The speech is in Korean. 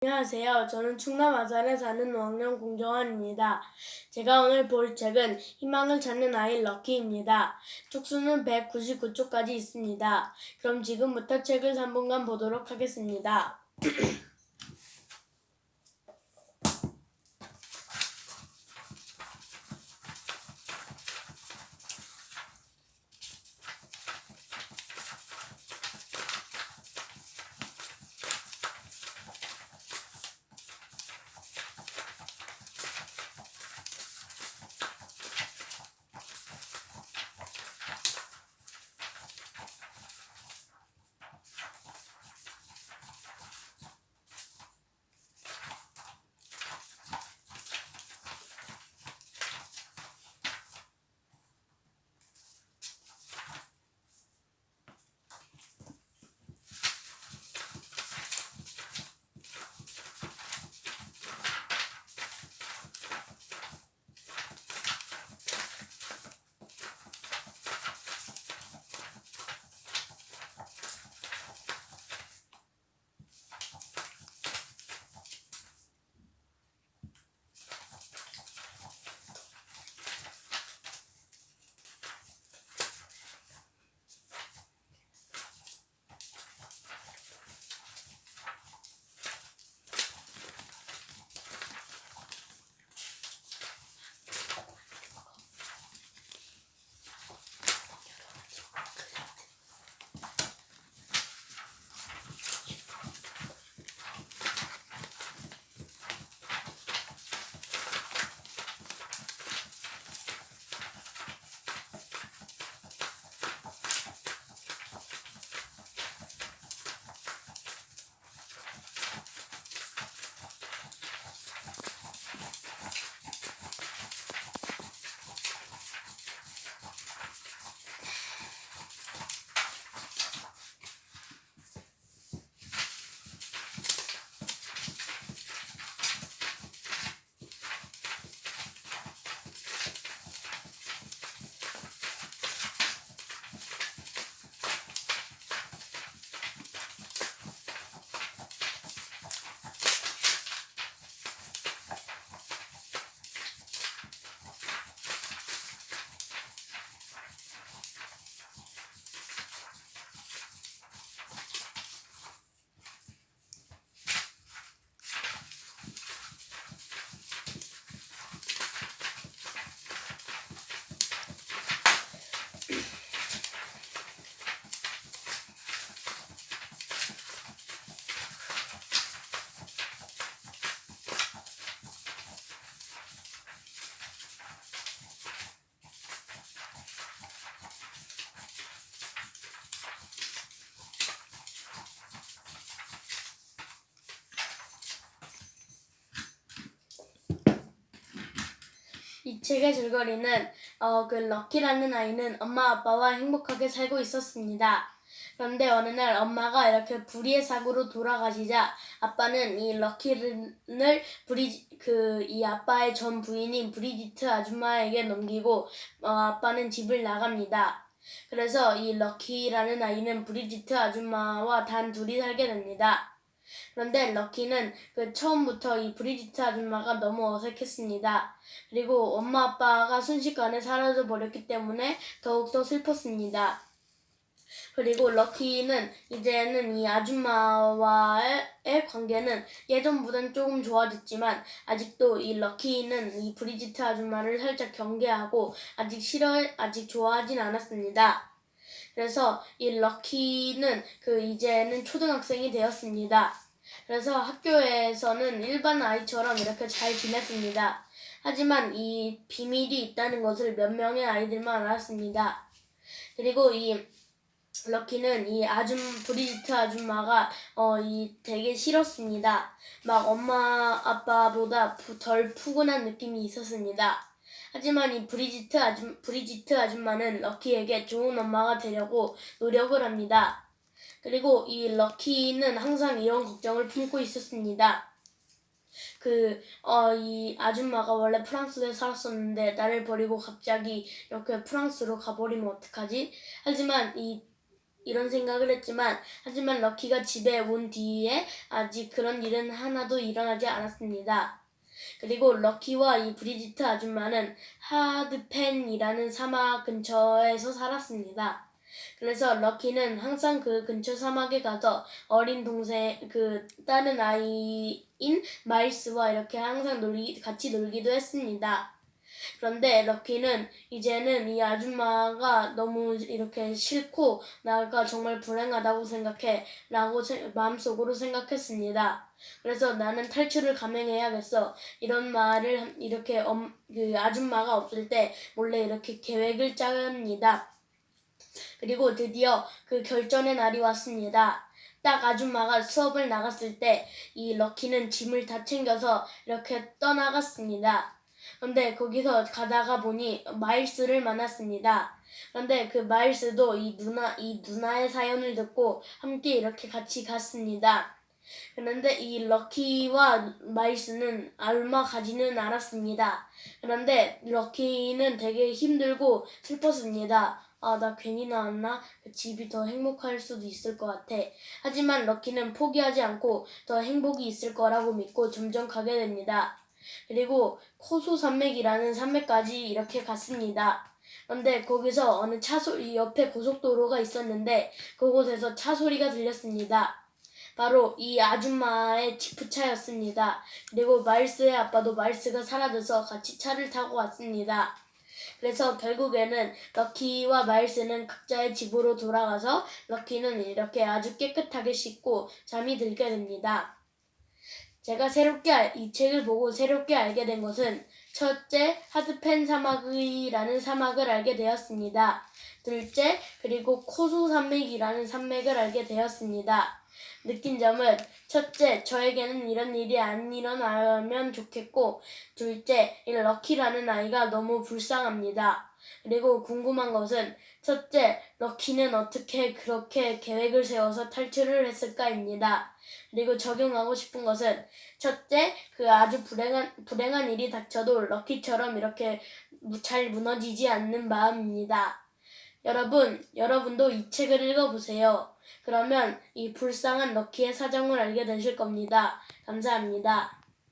안녕하세요. 저는 충남 아산에 사는 5학년 공정환입니다. 제가 오늘 볼 책은 희망을 찾는 아이 럭키입니다. 쪽수는 199쪽까지 있습니다. 그럼 지금부터 책을 3분간 보도록 하겠습니다. 이 책의 줄거리는 럭키라는 아이는 엄마 아빠와 행복하게 살고 있었습니다. 그런데 어느 날 엄마가 이렇게 불의의 사고로 돌아가시자 아빠는 이 럭키를 이 아빠의 전 부인인 브리지트 아줌마에게 넘기고 아빠는 집을 나갑니다. 그래서 이 럭키라는 아이는 브리지트 아줌마와 단 둘이 살게 됩니다. 그런데 럭키는 처음부터 이 브리지트 아줌마가 너무 어색했습니다. 그리고 엄마 아빠가 순식간에 사라져 버렸기 때문에 더욱더 슬펐습니다. 그리고 럭키는 이제는 이 아줌마와의 관계는 예전보단 조금 좋아졌지만 아직도 이 럭키는 이 브리지트 아줌마를 살짝 경계하고 아직 좋아하진 않았습니다. 그래서 이 럭키는 이제는 초등학생이 되었습니다. 그래서 학교에서는 일반 아이처럼 이렇게 잘 지냈습니다. 하지만 이 비밀이 있다는 것을 몇 명의 아이들만 알았습니다. 그리고 이 럭키는 브리지트 아줌마가 되게 싫었습니다. 막 엄마 아빠보다 덜 푸근한 느낌이 있었습니다. 하지만 이 브리지트 아줌마는 럭키에게 좋은 엄마가 되려고 노력을 합니다. 그리고 이 럭키는 항상 이런 걱정을 품고 있었습니다. 이 아줌마가 원래 프랑스에 살았었는데 나를 버리고 갑자기 이렇게 프랑스로 가버리면 어떡하지? 하지만 이 이런 생각을 했지만 하지만 럭키가 집에 온 뒤에 아직 그런 일은 하나도 일어나지 않았습니다. 그리고 럭키와 이 브리지트 아줌마는 하드펜이라는 사막 근처에서 살았습니다. 그래서 럭키는 항상 그 근처 사막에 가서 어린 동생, 다른 아이인 마일스와 이렇게 항상 같이 놀기도 했습니다. 그런데 럭키는 이제는 이 아줌마가 너무 이렇게 싫고 나가 정말 불행하다고 라고 마음속으로 생각했습니다. 그래서 나는 탈출을 감행해야겠어. 이런 말을 이렇게 그 아줌마가 없을 때 몰래 이렇게 계획을 짭니다. 그리고 드디어 그 결전의 날이 왔습니다. 딱 아줌마가 수업을 나갔을 때 이 럭키는 짐을 다 챙겨서 이렇게 떠나갔습니다. 그런데 거기서 가다가 보니 마일스를 만났습니다. 그런데 그 마일스도 이 누나의 사연을 듣고 함께 이렇게 같이 갔습니다. 그런데 이 럭키와 마일스는 얼마 가지는 않았습니다. 그런데 럭키는 되게 힘들고 슬펐습니다. 아, 나 괜히 나왔나? 집이 더 행복할 수도 있을 것 같아. 하지만 럭키는 포기하지 않고 더 행복이 있을 거라고 믿고 점점 가게 됩니다. 그리고 코수 산맥이라는 산맥까지 이렇게 갔습니다. 그런데 거기서 어느 옆에 고속도로가 있었는데 그곳에서 차 소리가 들렸습니다. 바로 이 아줌마의 지프차였습니다. 그리고 마일스의 아빠도 마일스가 사라져서 같이 차를 타고 왔습니다. 그래서 결국에는 럭키와 마일스는 각자의 집으로 돌아가서 럭키는 이렇게 아주 깨끗하게 씻고 잠이 들게 됩니다. 제가 이 책을 보고 새롭게 알게 된 것은 첫째, 하드펜 사막이라는 사막을 알게 되었습니다. 둘째, 그리고 코소 산맥이라는 산맥을 알게 되었습니다. 느낀 점은 첫째, 저에게는 이런 일이 안 일어나면 좋겠고 둘째, 이 럭키라는 아이가 너무 불쌍합니다. 그리고 궁금한 것은 첫째, 럭키는 어떻게 그렇게 계획을 세워서 탈출을 했을까입니다. 그리고 적용하고 싶은 것은 첫째, 그 아주 불행한 일이 닥쳐도 럭키처럼 이렇게 잘 무너지지 않는 마음입니다. 여러분도 이 책을 읽어보세요. 그러면 이 불쌍한 럭키의 사정을 알게 되실 겁니다. 감사합니다.